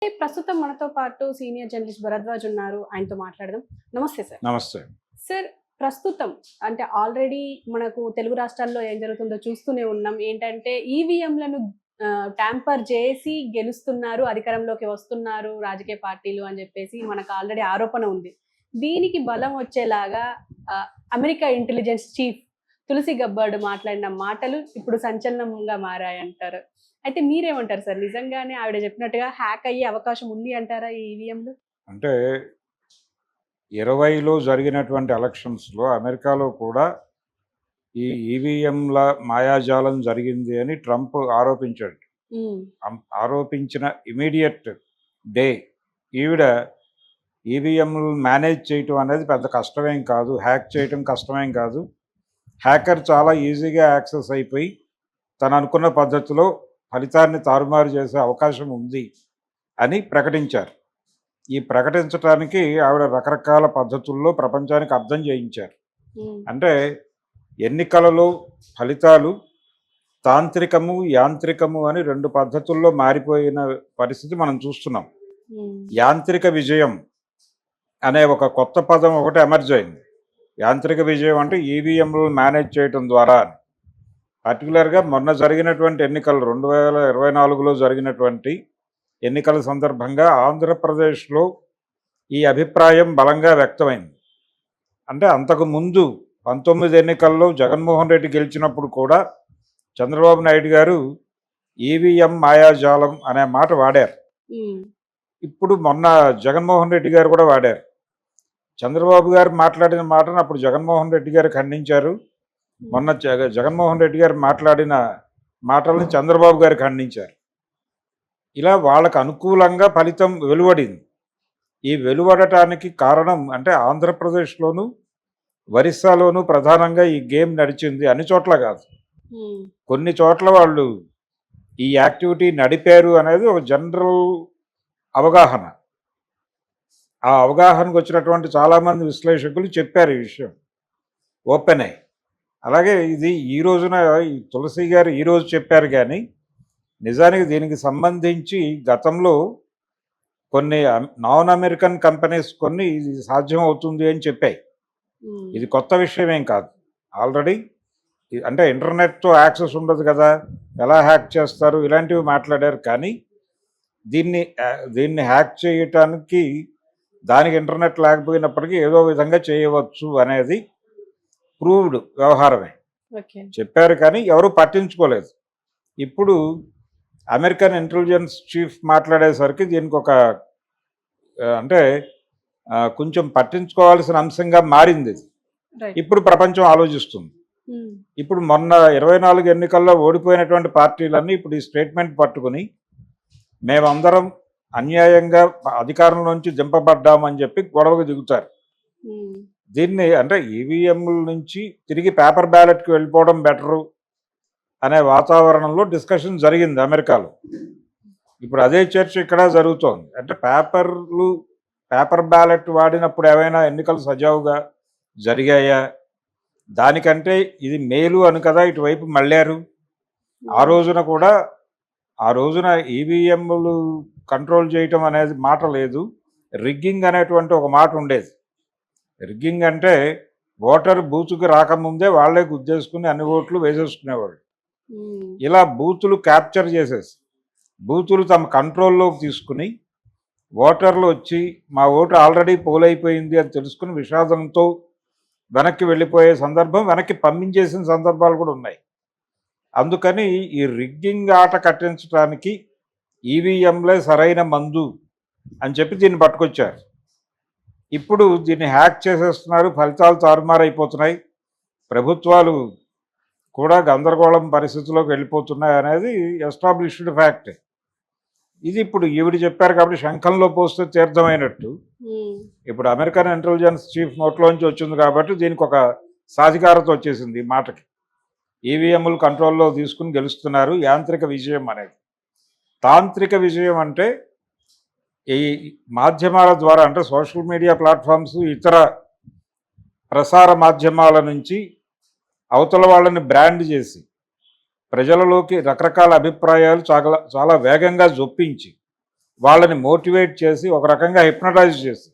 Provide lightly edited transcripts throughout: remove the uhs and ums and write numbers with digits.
ప్రస్తుతం మనతో పాటు సీనియర్ జర్నలిస్ట్ భరద్వాజ్ ఉన్నారు. ఆయనతో మాట్లాడదాం. నమస్తే సార్. నమస్తే. సార్, ప్రస్తుతం అంటే ఆల్రెడీ మనకు తెలుగు రాష్ట్రాల్లో ఏం జరుగుతుందో చూస్తూనే ఉన్నాం. ఏంటంటే ఈవీఎంలను ట్యాంపర్ చేసి గెలుస్తున్నారు, అధికారంలోకి వస్తున్నారు రాజకీయ పార్టీలు అని చెప్పేసి మనకు ఆల్రెడీ ఆరోపణ ఉంది. దీనికి బలం వచ్చేలాగా అమెరికా ఇంటెలిజెన్స్ చీఫ్ తులసి గబ్బర్డ్ మాట్లాడిన మాటలు ఇప్పుడు సంచలనంగా మారాయంటారు. అయితే మీరేమంటారు సార్? నిజంగానే ఆవిడ చెప్పినట్టుగా హ్యాక్ అయ్యే అవకాశం ఉంది అంటారా ఈ ఈవీఎంలు? అంటే 20లో జరిగినటువంటి ఎలక్షన్స్‌లో అమెరికాలో కూడా ఈ ఈవీఎంల మాయాజాలం జరిగింది అని ట్రంప్ ఆరోపించాడు. ఆరోపించిన ఇమీడియట్ డే ఈవిడ ఈవీఎంలు మేనేజ్ చేయటం అనేది పెద్ద కష్టమేం కాదు, హ్యాక్ చేయటం కష్టమేం కాదు, హ్యాకర్ చాలా ఈజీగా యాక్సెస్ అయిపోయి తను అనుకున్న పద్ధతిలో ఫలితాన్ని తారుమారు చేసే అవకాశం ఉంది అని ప్రకటించారు. ఈ ప్రకటించడానికి ఆవిడ రకరకాల పద్ధతుల్లో ప్రపంచానికి అర్థం చేయించారు. అంటే ఎన్నికలలో ఫలితాలు తాంత్రికము, యాంత్రికము అని 2 పద్ధతుల్లో మారిపోయిన పరిస్థితి మనం చూస్తున్నాం. యాంత్రిక విజయం అనే ఒక కొత్త పదం ఒకటి ఎమర్జ్ అయింది. యాంత్రిక విజయం అంటే ఈవీఎంలు మేనేజ్ చేయటం ద్వారా. పర్టికులర్గా మొన్న జరిగినటువంటి ఎన్నికలు 2024లో జరిగినటువంటి ఎన్నికల సందర్భంగా ఆంధ్రప్రదేశ్లో ఈ అభిప్రాయం బలంగా వ్యక్తమైంది. అంటే అంతకుముందు 19 ఎన్నికల్లో జగన్మోహన్ రెడ్డి గెలిచినప్పుడు కూడా చంద్రబాబు నాయుడు గారు ఈవీఎం మాయాజాలం అనే మాట వాడారు. ఇప్పుడు మొన్న జగన్మోహన్ రెడ్డి గారు కూడా వాడారు. చంద్రబాబు గారు మాట్లాడిన మాటను అప్పుడు జగన్మోహన్ రెడ్డి గారు ఖండించారు. మొన్న జగన్మోహన్ రెడ్డి గారు మాట్లాడిన మాటలను చంద్రబాబు గారు ఖండించారు. ఇలా వాళ్ళకు అనుకూలంగా ఫలితం వెలువడింది. ఈ వెలువడటానికి కారణం అంటే ఆంధ్రప్రదేశ్లోను, ఒరిస్సాలోను ప్రధానంగా ఈ గేమ్ నడిచింది. అన్ని చోట్ల కాదు, కొన్ని చోట్ల వాళ్ళు ఈ యాక్టివిటీ నడిపారు అనేది ఒక జనరల్ అవగాహన. ఆ అవగాహనకు వచ్చినటువంటి చాలామంది విశ్లేషకులు చెప్పారు ఈ విషయం ఓపెన్ అయ్యి. అలాగే ఇది ఈ రోజున ఈ తులసి గారు ఈరోజు చెప్పారు, కానీ నిజానికి దీనికి సంబంధించి గతంలో కొన్ని నాన్ అమెరికన్ కంపెనీస్ కొన్ని ఇది సాధ్యం అవుతుంది అని చెప్పాయి. ఇది కొత్త విషయం ఏం కాదు. ఆల్రెడీ అంటే ఇంటర్నెట్తో యాక్సెస్ ఉండదు కదా, ఎలా హ్యాక్ చేస్తారు ఇలాంటివి మాట్లాడారు. కానీ దీన్ని హ్యాక్ చేయటానికి దానికి ఇంటర్నెట్ లేకపోయినప్పటికీ ఏదో విధంగా చేయవచ్చు అనేది ప్రూవ్డ్ వ్యవహారమే చెప్పారు, కానీ ఎవరు పట్టించుకోలేదు. ఇప్పుడు అమెరికన్ ఇంటెలిజెన్స్ చీఫ్ మాట్లాడేసరికి దీనికి ఒక అంటే కొంచెం పట్టించుకోవాల్సిన అంశంగా మారింది. ఇప్పుడు ప్రపంచం ఆలోచిస్తుంది. ఇప్పుడు మొన్న 24 ఎన్నికల్లో ఓడిపోయినటువంటి పార్టీలన్నీ ఇప్పుడు ఈ స్టేట్మెంట్ పట్టుకుని మేమందరం అన్యాయంగా అధికారం నుంచి దింపబడ్డామని చెప్పి గొడవకు దిగుతారు. దీన్ని అంటే ఈవీఎంల నుంచి తిరిగి పేపర్ బ్యాలెట్కి వెళ్ళిపోవడం బెటరు అనే వాతావరణంలో డిస్కషన్ జరిగింది అమెరికాలో. ఇప్పుడు అదే చర్చ ఇక్కడ జరుగుతోంది. అంటే పేపర్ బ్యాలెట్ వాడినప్పుడు ఏమైనా ఎన్నికలు సజావుగా జరిగాయా, దానికంటే ఇది మేలు అని కదా ఇటువైపు మళ్ళారు. ఆ రోజున ఈవీఎంలు కంట్రోల్ చేయటం అనేది మాట లేదు, రిగ్గింగ్ అనేటువంటి ఒక మాట ఉండేది. రిగ్గింగ్ అంటే ఓటర్ బూత్కి రాకముందే వాళ్లే గుద్దేసుకుని అన్ని ఓట్లు వేసేసుకునేవాళ్ళు. ఇలా బూతులు క్యాప్చర్ చేసేసి బూతులు తమ కంట్రోల్లోకి తీసుకుని ఓటర్లు వచ్చి మా ఓటు ఆల్రెడీ పోలైపోయింది అని తెలుసుకుని విషాదంతో వెనక్కి వెళ్ళిపోయే సందర్భం, వెనక్కి పంపించేసిన సందర్భాలు కూడా ఉన్నాయి. అందుకని ఈ రిగ్గింగ్ ఆట కట్టించడానికి ఈవీఎంలే సరైన మందు అని చెప్పి దీన్ని పట్టుకొచ్చారు. ఇప్పుడు దీన్ని హ్యాక్ చేసేస్తున్నారు, ఫలితాలు తారుమారైపోతున్నాయి, ప్రభుత్వాలు కూడా గందరగోళం పరిస్థితుల్లోకి వెళ్ళిపోతున్నాయి అనేది ఎస్టాబ్లిష్డ్ ఫ్యాక్ట్. ఇది ఇప్పుడు ఈవిడ చెప్పారు కాబట్టి శంఖంలో పోస్తే తీర్థమైనట్టు ఇప్పుడు అమెరికన్ ఇంటెలిజెన్స్ చీఫ్ నోట్లోంచి వచ్చింది కాబట్టి దీనికి ఒక సాధికారత వచ్చేసింది ఈ మాటకి. ఈవీఎంలు కంట్రోల్లో తీసుకుని గెలుస్తున్నారు, యాంత్రిక విజయం అనేది. తాంత్రిక విజయం అంటే ఈ మాధ్యమాల ద్వారా, అంటే సోషల్ మీడియా ప్లాట్ఫామ్స్, ఇతర ప్రసార మాధ్యమాల నుంచి అవతల వాళ్ళని బ్రాండ్ చేసి ప్రజలలోకి రకరకాల అభిప్రాయాలు చాలా వేగంగా జొప్పించి వాళ్ళని మోటివేట్ చేసి ఒక రకంగా హిప్నటైజ్ చేసి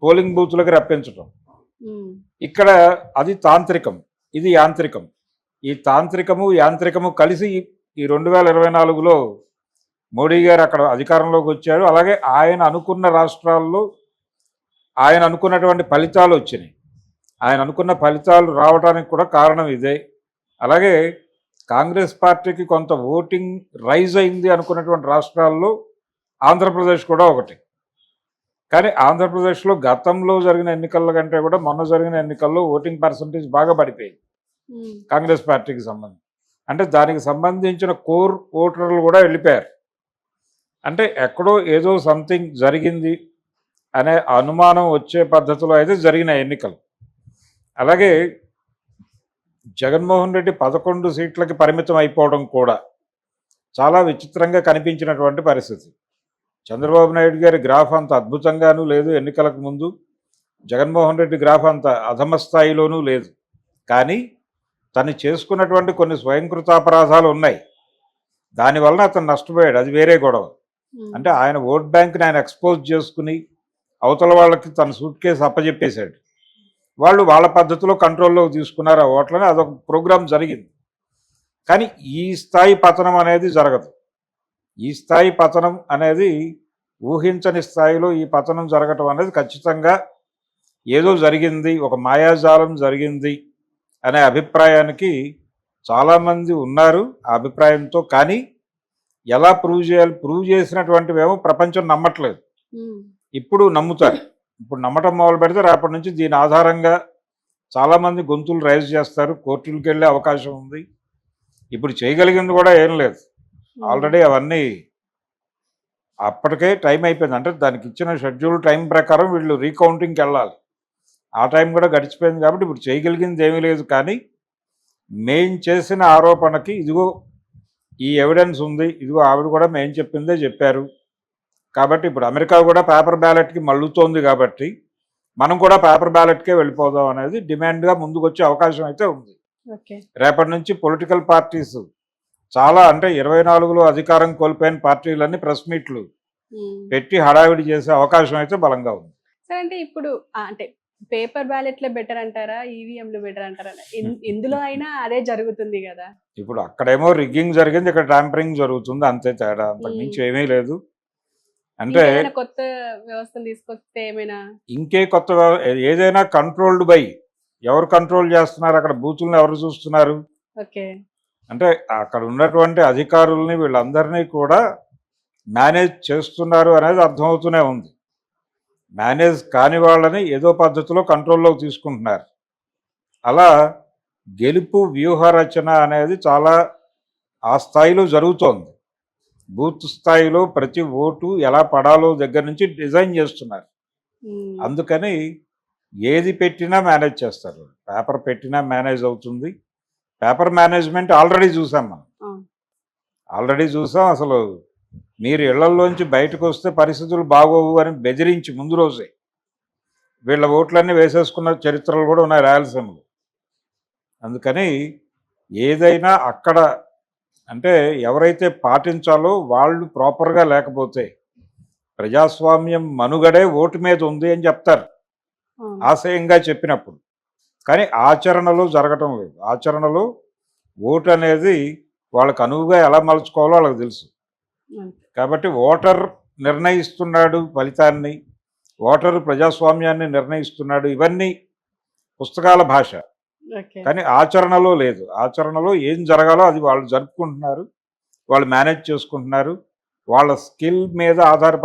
పోలింగ్ బూత్లకు రప్పించడం. ఇక్కడ అది తాంత్రికం, ఇది యాంత్రికం. ఈ తాంత్రికము యాంత్రికము కలిసి ఈ 2024లో మోడీ గారు అక్కడ అధికారంలోకి వచ్చారు. అలాగే ఆయన అనుకున్న రాష్ట్రాల్లో ఆయన అనుకున్నటువంటి ఫలితాలు వచ్చినాయి. ఆయన అనుకున్న ఫలితాలు రావడానికి కూడా కారణం ఇదే. అలాగే కాంగ్రెస్ పార్టీకి కొంత ఓటింగ్ రైజ్ అయింది అనుకున్నటువంటి రాష్ట్రాల్లో ఆంధ్రప్రదేశ్ కూడా ఒకటి. కానీ ఆంధ్రప్రదేశ్లో గతంలో జరిగిన ఎన్నికల కంటే కూడా మొన్న జరిగిన ఎన్నికల్లో ఓటింగ్ పర్సంటేజ్ బాగా పడిపోయింది కాంగ్రెస్ పార్టీకి సంబంధించి. అంటే దానికి సంబంధించిన కోర్ ఓటర్లు కూడా వెళ్ళిపోయారు. అంటే ఎక్కడో ఏదో సంథింగ్ జరిగింది అనే అనుమానం వచ్చే పద్ధతిలో అయితే జరిగిన ఎన్నికలు. అలాగే జగన్మోహన్ రెడ్డి 11 సీట్లకి పరిమితం అయిపోవడం కూడా చాలా విచిత్రంగా కనిపించినటువంటి పరిస్థితి. చంద్రబాబు నాయుడు గారి గ్రాఫ్ అంత అద్భుతంగానూ లేదు ఎన్నికలకు ముందు, జగన్మోహన్ రెడ్డి గ్రాఫ్ అంత అధమ స్థాయిలోనూ లేదు. కానీ తను చేసుకున్నటువంటి కొన్ని స్వయంకృతాపరాధాలు ఉన్నాయి. దానివలన అతను నష్టపోయాడు, అది వేరే గొడవ. అంటే ఆయన ఓట్ బ్యాంక్ని ఆయన ఎక్స్పోజ్ చేసుకుని అవతల వాళ్ళకి తన సూట్ కేసు అప్పచెప్పేశాడు. వాళ్ళు వాళ్ళ పద్ధతిలో కంట్రోల్లోకి తీసుకున్నారు ఆ ఓట్లని, అదొక ప్రోగ్రాం జరిగింది. కానీ ఈ స్థాయి పతనం అనేది జరగదు. ఈ స్థాయి పతనం అనేది ఊహించని స్థాయిలో ఈ పతనం జరగటం అనేది ఖచ్చితంగా ఏదో జరిగింది, ఒక మాయాజాలం జరిగింది అనే అభిప్రాయానికి చాలామంది ఉన్నారు ఆ అభిప్రాయంతో. కానీ ఎలా ప్రూవ్ చేయాలి, ప్రూవ్ చేసినటువంటివేమో ప్రపంచం నమ్మట్లేదు. ఇప్పుడు నమ్ముతారు. ఇప్పుడు నమ్మటం మొదలు పెడితే రేపటి నుంచి దీని ఆధారంగా చాలామంది గొంతులు రైజ్ చేస్తారు, కోర్టులకు వెళ్ళే అవకాశం ఉంది. ఇప్పుడు చేయగలిగింది కూడా ఏం లేదు, ఆల్రెడీ అవన్నీ అప్పటికే టైం అయిపోయింది. అంటే దానికి ఇచ్చిన షెడ్యూల్ టైం ప్రకారం వీళ్ళు రీకౌంటింగ్కి వెళ్ళాలి, ఆ టైం కూడా గడిచిపోయింది. కాబట్టి ఇప్పుడు చేయగలిగింది ఏమీ లేదు. కానీ మేం చేసిన ఆరోపణకి ఇదిగో ఈ ఎవిడెన్స్ ఉంది, ఇదిగో ఆవిడ కూడా మేం చెప్పిందే చెప్పారు. కాబట్టి ఇప్పుడు అమెరికా కూడా పేపర్ బ్యాలెట్కి మళ్ళుతోంది, కాబట్టి మనం కూడా పేపర్ బ్యాలెట్కే వెళ్ళిపోదాం అనేది డిమాండ్గా ముందుకు వచ్చే అవకాశం అయితే ఉంది. రేపటి నుంచి పొలిటికల్ పార్టీస్ చాలా, అంటే 24లో అధికారం కోల్పోయిన పార్టీలన్నీ ప్రెస్ మీట్లు పెట్టి హడావిడి చేసే అవకాశం అయితే బలంగా ఉంది. సరే, అంటే ఇప్పుడు అంటే పేపర్ బ్యాలెట్లే బెటర్ అంటారా, ఈవీఎంలు బెటర్ అంటారా? ఎందులో అయినా అదే జరుగుతుంది కదా. ఇప్పుడు అక్కడేమో రిగ్గింగ్ జరిగింది, ఇక్కడ ట్యాంపరింగ్ జరుగుతుంది, అంతే తేడా, అంతకు మించి ఏమీ లేదు. అంటే కొత్త వ్యవస్థలు తీసుకొస్తే ఏమైనా ఇంకే కొత్త ఏదైనా కంట్రోల్డ్ బై ఎవరు కంట్రోల్ చేస్తున్నారు, అక్కడ బూతులను ఎవరు చూస్తున్నారు, అంటే అక్కడ ఉన్నటువంటి అధికారుల్ని వీళ్ళందరినీ కూడా మేనేజ్ చేస్తున్నారు అనేది అర్థమవుతూనే ఉంది. మేనేజ్ కాని వాళ్ళని ఏదో పద్ధతిలో కంట్రోల్లోకి తీసుకుంటున్నారు. అలా గెలుపు వ్యూహ రచన అనేది చాలా ఆ స్థాయిలో జరుగుతోంది. బూత్ స్థాయిలో ప్రతి ఓటు ఎలా పడాలో దగ్గర నుంచి డిజైన్ చేస్తున్నారు. అందుకని ఏది పెట్టినా మేనేజ్ చేస్తారు. పేపర్ పెట్టినా మేనేజ్ అవుతుంది. పేపర్ మేనేజ్మెంట్ ఆల్రెడీ చూసాం మనం, ఆల్రెడీ చూసాం. అసలు మీరు ఇళ్లలోంచి బయటకు వస్తే పరిస్థితులు బాగోవు అని బెదిరించి ముందు రోజే వీళ్ళ ఓట్లన్నీ వేసేసుకున్న చరిత్రలు కూడా ఉన్నాయి రాయలసీమలో. అందుకని ఏదైనా అక్కడ అంటే ఎవరైతే పాటించాలో వాళ్ళు ప్రాపర్గా లేకపోతే ప్రజాస్వామ్యం మనుగడే ఓటు మీద ఉంది అని చెప్తారు ఆశయంగా చెప్పినప్పుడు. కానీ ఆచరణలో జరగటం లేదు. ఆచరణలో ఓటు అనేది వాళ్ళకు అనువుగా ఎలా మలుచుకోవాలో వాళ్ళకి తెలుసు. కాబట్టి ఓటర్ నిర్ణయిస్తున్నాడు ఫలితాన్ని, ఓటరు ప్రజాస్వామ్యాన్ని నిర్ణయిస్తున్నాడు, ఇవన్నీ పుస్తకాల భాష. కానీ ఆచరణలో లేదు. ఆచరణలో ఏం జరగాలో అది వాళ్ళు జరుపుకుంటున్నారు, వాళ్ళు మేనేజ్ చేసుకుంటున్నారు. వాళ్ళ స్కిల్ మీద ఆధారపడి